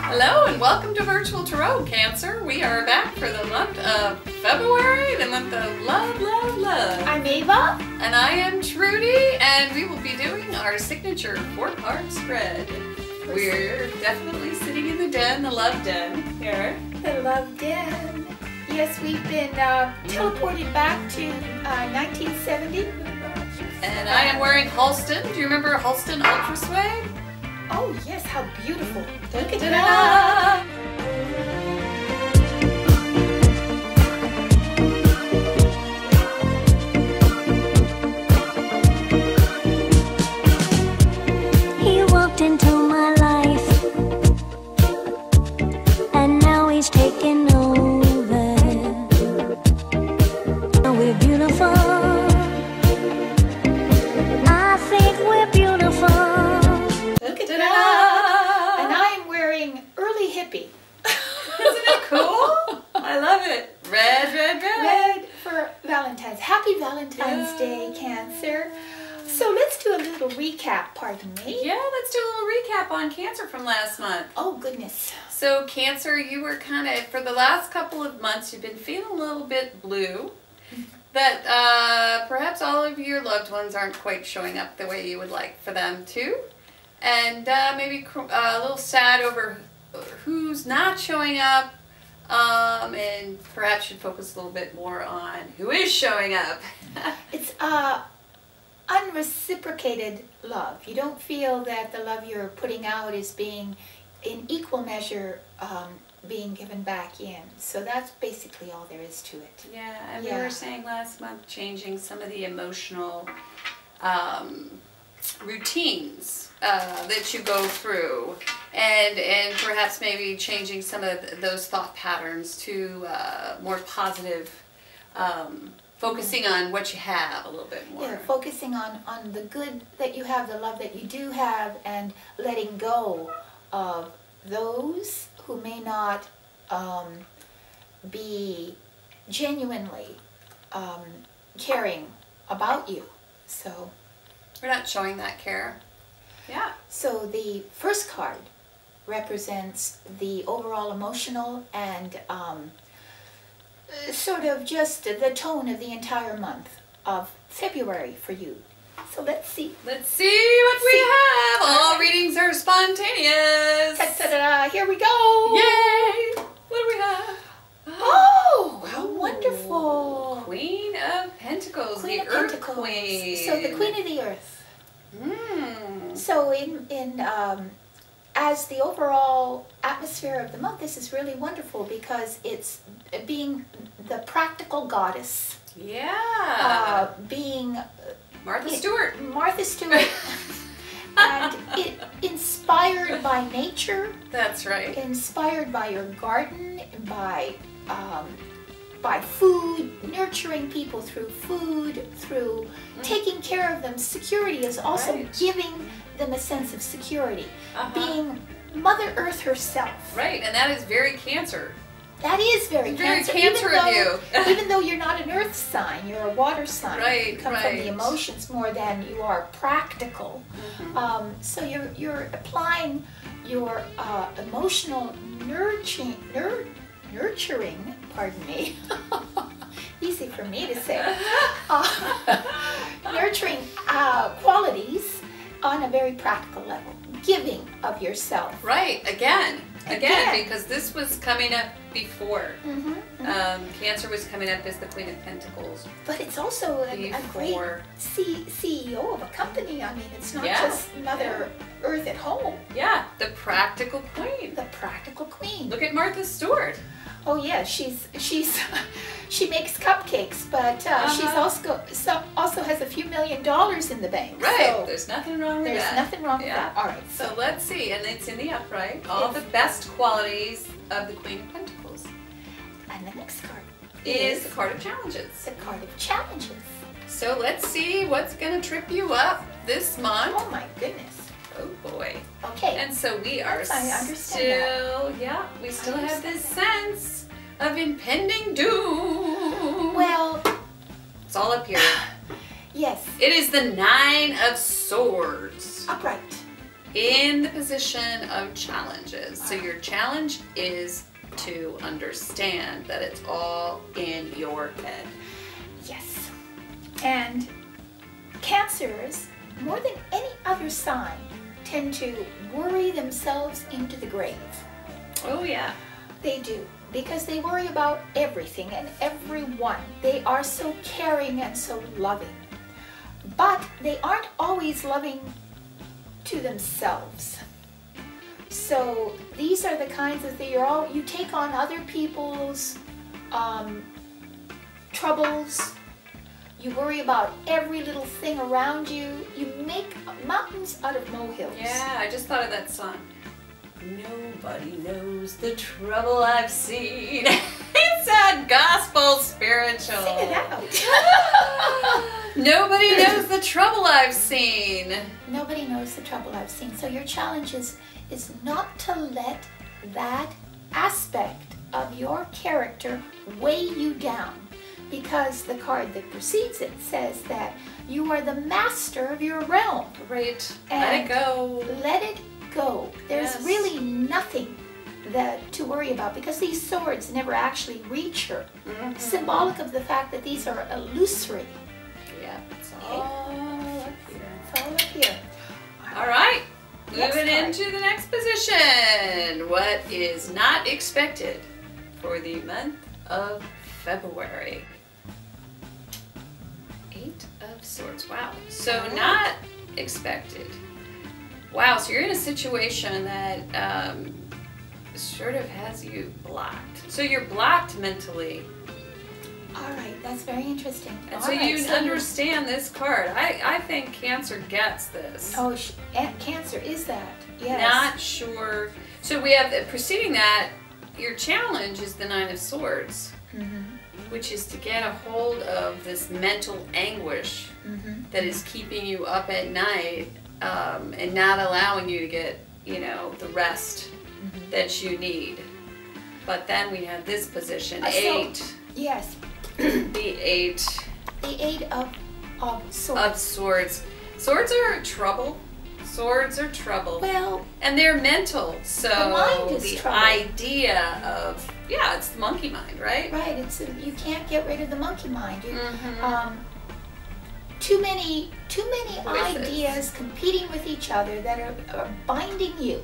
Hello and welcome to Virtual Tarot, Cancer. We are back for the month of February, the month of love, love, love. I'm Ava. And I am Trudy, and we will be doing our signature 4-card spread. We're definitely sitting in the den, the love den here. The love den. Yes, we've been teleported back to 1970. And I am wearing Halston. Do you remember Halston Ultra Suede? Oh yes, how beautiful. Look at Ta-da! He walked into my life, and now he's taking over. We're beautiful. I think we're beautiful. Look at that. And I am wearing early hippie. Isn't it cool? I love it. Red, red, red. Red for Valentine's. Happy Valentine's Day, Cancer. So let's do a little recap, pardon me. Yeah, let's do a little recap on Cancer from last month. Oh goodness. So Cancer, you were kind of, for the last couple of months, you've been feeling a little bit blue. That perhaps all of your loved ones aren't quite showing up the way you would like for them to. And maybe a little sad over who's not showing up. And perhaps should focus a little bit more on who is showing up. It's unreciprocated love. You don't feel that the love you're putting out is being in equal measure being given back in. So that's basically all there is to it. Yeah, and Yeah. we were saying last month changing some of the emotional routines that you go through, and perhaps maybe changing some of those thought patterns to more positive, focusing on what you have a little bit more. Yeah, focusing on the good that you have, the love that you do have, and letting go of those who may not be genuinely caring about you. So we're not showing that care. Yeah. So the first card represents the overall emotional and sort of just the tone of the entire month of February for you. So let's see. Let's see what we have. All readings are spontaneous. Ta-da-da, here we go. Yay! What do we have? Oh, how wonderful. Queen of Pentacles, Queen the of Earth Pentacles. Queen. So the Queen of the Earth. Mm. So as the overall atmosphere of the month, this is really wonderful because it's being the practical goddess. Yeah. Being Martha Stewart. Martha Stewart. And it inspired by nature. That's right. Inspired by your garden, by food, nurturing people through food, through taking care of them. Security is also giving them a sense of security. Being Mother Earth herself. Right, and that is very Cancer. That is very Cancer. Cancer of you. Even though you're not an earth sign, you're a water sign. Right, you come from the emotions more than you are practical. So you're applying your emotional nurturing, pardon me, easy for me to say, nurturing qualities on a very practical level, giving of yourself. Right, again, because this was coming up before. Cancer was coming up as the Queen of Pentacles. But it's also a great CEO of a company. I mean, it's not just Mother Earth at home. Yeah, the practical queen. The practical queen. Look at Martha Stewart. Oh yeah, she makes cupcakes, but she's also has a few $1 million in the bank. Right. So there's nothing wrong with that. There's nothing wrong with that. All right. So let's see, and it's in the upright. All the best qualities of the Queen of Pentacles. And the next card is the card of challenges. The card of challenges. So let's see what's going to trip you up this month. Oh my goodness. Oh boy. Okay. And so we are we still have this sense of impending doom. Well, it's all up here. Yes. It is the 9 of Swords. Upright. in the position of challenges. So your challenge is to understand that it's all in your head. Yes. And Cancers, more than any other sign, tend to worry themselves into the grave. Oh yeah. They do, because they worry about everything and everyone. They are so caring and so loving. But they aren't always loving to themselves. So these are the kinds of things you take on other people's troubles. You worry about every little thing around you. You make mountains out of molehills. Yeah, I just thought of that song. Nobody knows the trouble I've seen. It's that gospel spiritual. Sing it out. Nobody knows the trouble I've seen. Nobody knows the trouble I've seen. So your challenge is not to let that aspect of your character weigh you down, because the card that precedes it says that you are the master of your realm. Right. And let it go. Let it go. There's Yes. really nothing to worry about, because these swords never actually reach her. Mm-hmm. Symbolic of the fact that these are illusory. Yeah, it's all up here. It's all up here. All right. Next Moving card. into the next position. What is not expected for the month of February? 8 of Swords. Wow. So not expected. Wow. So you're in a situation that sort of has you blocked. So you're blocked mentally. All right, that's very interesting. And All so right, you understand this card. I think Cancer gets this. Oh, Cancer is that. Yes. Not sure. So we have, preceding that, your challenge is the 9 of Swords, which is to get a hold of this mental anguish that is keeping you up at night and not allowing you to get, the rest that you need. But then we have this position, 8. Yes. The 8. The 8 of Swords. Of Swords. Swords are trouble. Swords are trouble. Well, and they're mental, so the mind is the trouble. idea of, it's the monkey mind, right? Right, you can't get rid of the monkey mind. Too many ideas competing with each other that are binding you,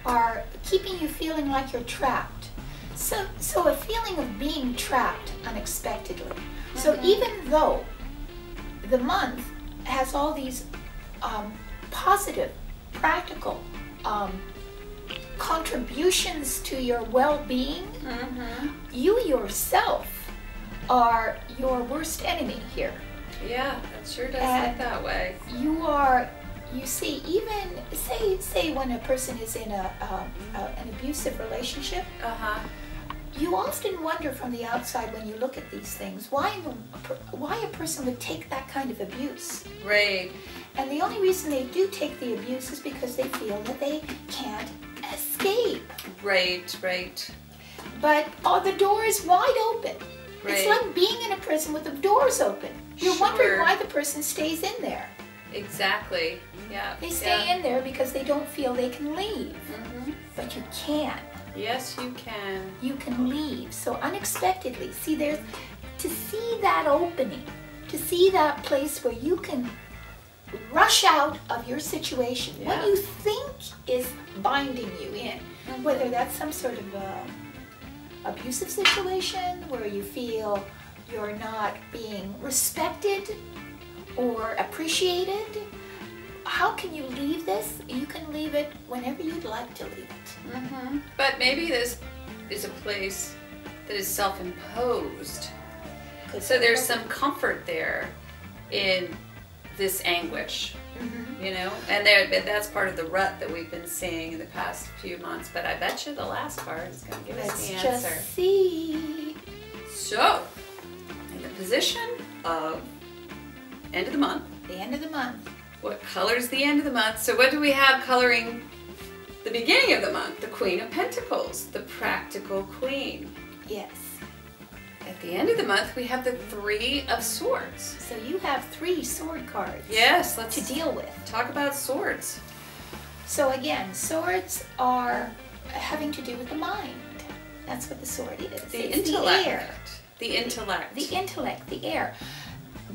are keeping you feeling like you're trapped. So a feeling of being trapped unexpectedly. So even though the month has all these positive, practical contributions to your well-being, you yourself are your worst enemy here. Yeah, that sure does look that way. You see, even say when a person is in an abusive relationship, you often wonder from the outside when you look at these things, why a person would take that kind of abuse. Right. And the only reason they do take the abuse is because they feel that they can't escape. Right, right. But the door is wide open. Right. It's like being in a prison with the doors open. You're wondering why the person stays in there. Exactly. Yeah. They stay in there because they don't feel they can leave. But you can. Yes, you can. You can leave. So unexpectedly, to see that opening, to see that place where you can rush out of your situation, what you think is binding you in, whether that's some sort of abusive situation where you feel you're not being respected or appreciated. How can you leave this? You can leave it whenever you'd like to leave it. But maybe this is a place that is self-imposed. So there's some comfort there in this anguish, and that's part of the rut that we've been seeing in the past few months. But I bet you the last card is going to give us the answer. Let's just see. So, in the position of end of the month. The end of the month. What colors the end of the month? So what do we have coloring the beginning of the month? The Queen of Pentacles, the practical queen. Yes. At the end of the month, we have the 3 of Swords. So you have 3 sword cards. Yes, let's to deal with. Talk about swords. So again, swords are having to do with the mind. That's what the sword is. The It's intellect. the air. The intellect. The intellect, the air.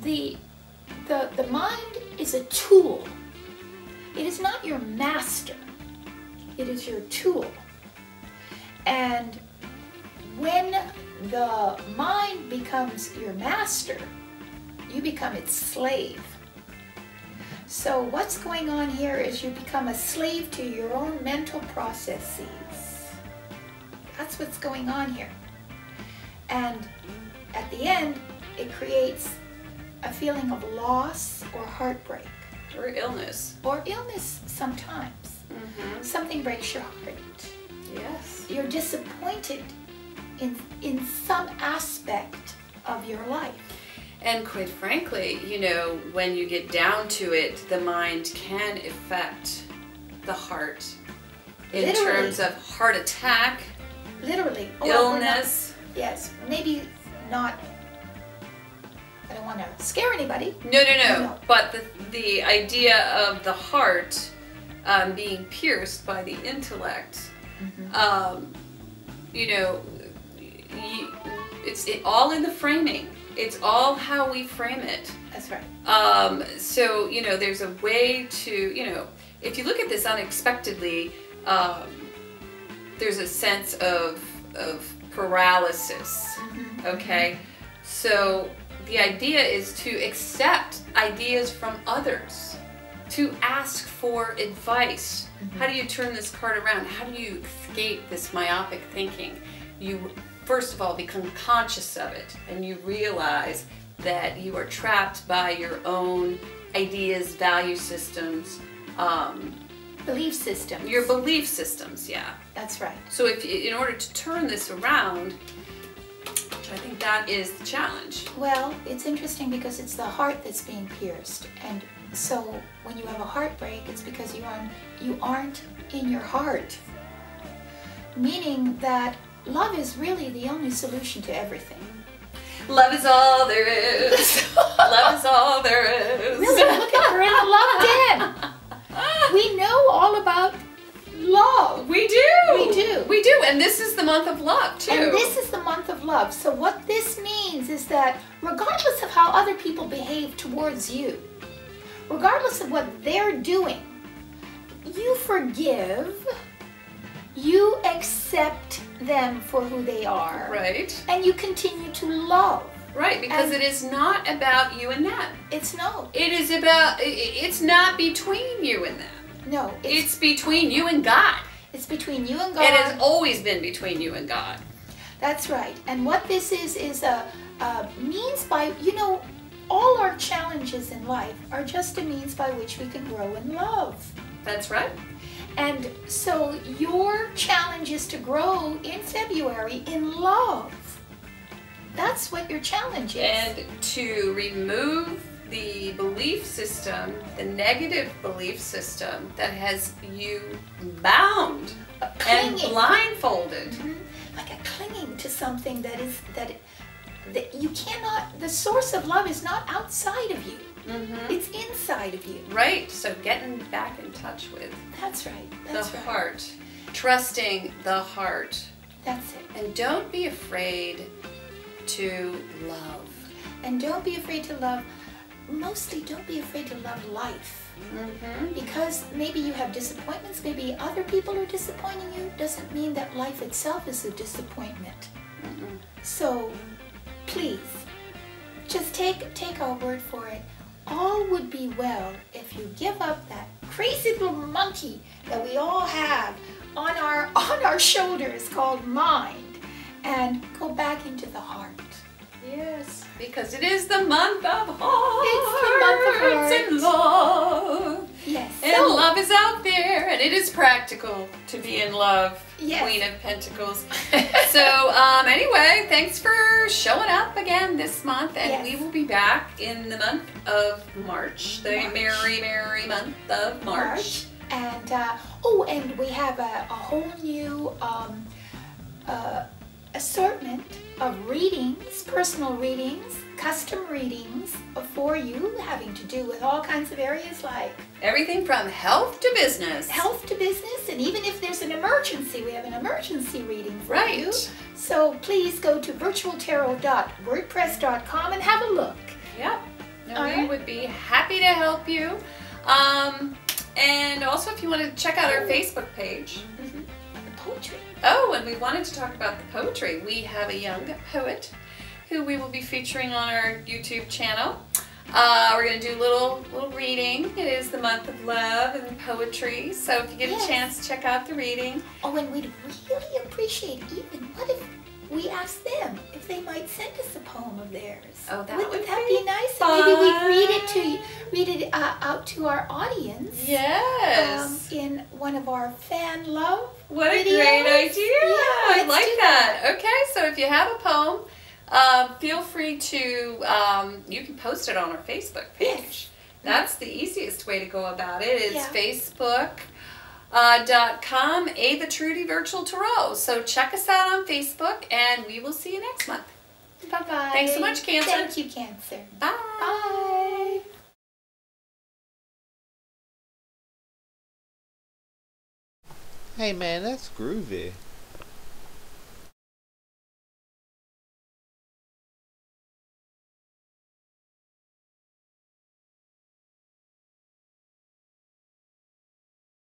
The mind is a tool. It is not your master. It is your tool. And when the mind becomes your master, you become its slave. So what's going on here is you become a slave to your own mental processes. That's what's going on here. And at the end, it creates a feeling of loss or heartbreak. Or illness. Or illness sometimes. Mm-hmm. Something breaks your heart. Yes. You're disappointed in some aspect of your life. And quite frankly, you know, when you get down to it, the mind can affect the heart in Literally. terms of heart attack, Literally. illness. Yes, maybe not. I don't want to scare anybody. No. But the idea of the heart being pierced by the intellect, you know, it's all in the framing. It's all how we frame it. That's right. So, you know, there's a way to, you know, if you look at this unexpectedly, there's a sense of paralysis, okay? So the idea is to accept ideas from others, to ask for advice. How do you turn this card around? How do you escape this myopic thinking? You first of all become conscious of it, and you realize that you are trapped by your own ideas, value systems, Belief systems. your belief systems, yeah. That's right. So if in order to turn this around, I think that is the challenge. Well, it's interesting because it's the heart that's being pierced. And so when you have a heartbreak, it's because you aren't in your heart. Meaning that love is really the only solution to everything. Love is all there is. Love is all there is. Really, look at her in the love den. We know all about love. We do. We do. We do. And this is the month of love, too. And this is the month of love. So what this means is that regardless of how other people behave towards you, regardless of what they're doing, you forgive, you accept them for who they are. Right. And you continue to love. Right, because And it is not about you and them. it's no. It is about, it's not between you and them. No. It's between you and God. It's between you and God. It has always been between you and God. That's right. And what this is a means by, you know, all our challenges in life are just a means by which we can grow in love. That's right. And so your challenge is to grow in February in love. That's what your challenge is. And to remove the belief system, the negative belief system that has you bound and clinging. blindfolded. Like a clinging to something that you cannot, the source of love is not outside of you. It's inside of you. Right, so getting back in touch with That's right. That's the right. heart, trusting the heart. That's it. And don't be afraid to love. And don't be afraid to love. Mostly don't be afraid to love life. Because maybe you have disappointments, maybe other people are disappointing you, doesn't mean that life itself is a disappointment. So please, just take our word for it. All would be well if you give up that crazy little monkey that we all have on our shoulders called mind and go back into the heart. Yes, because it is the month of hearts. It's the month of hearts. And love. Yes. And So, love is out there, and it is practical to be in love. Yes. Queen of Pentacles. So anyway, thanks for showing up again this month, and Yes. we will be back in the month of March, the March. merry, merry month of March. And and we have a whole new assortment of readings, personal readings custom readings for you, having to do with all kinds of areas like everything from health to business. Health to business, and even if there's an emergency, we have an emergency reading for Right. you. So please go to virtualtarot.wordpress.com and have a look. Yep. And All we right. would be happy to help you. And also, if you want to check out our Facebook page. The poetry. Oh, and we wanted to talk about the poetry. We have a young poet who we will be featuring on our YouTube channel. We're going to do a little reading. It is the month of love and poetry, so if you get Yes. a chance, check out the reading. Oh, and we'd really appreciate even what if we asked them if they might send us a poem of theirs. Oh, that Wouldn't would that be be nice? fun. And maybe we'd read it out to our audience. Yes. In one of our fan love What a videos. great idea. I let's like do that. Okay, so if you have a poem, feel free to, you can post it on our Facebook page. Yes. That's the easiest way to go about it. It's Yeah. Facebook.com Ava Trudy Virtual Tarot. So check us out on Facebook, and we will see you next month. Bye-bye. Thanks so much, Cancer. Thank you, Cancer. Bye. Bye. Hey man, that's groovy.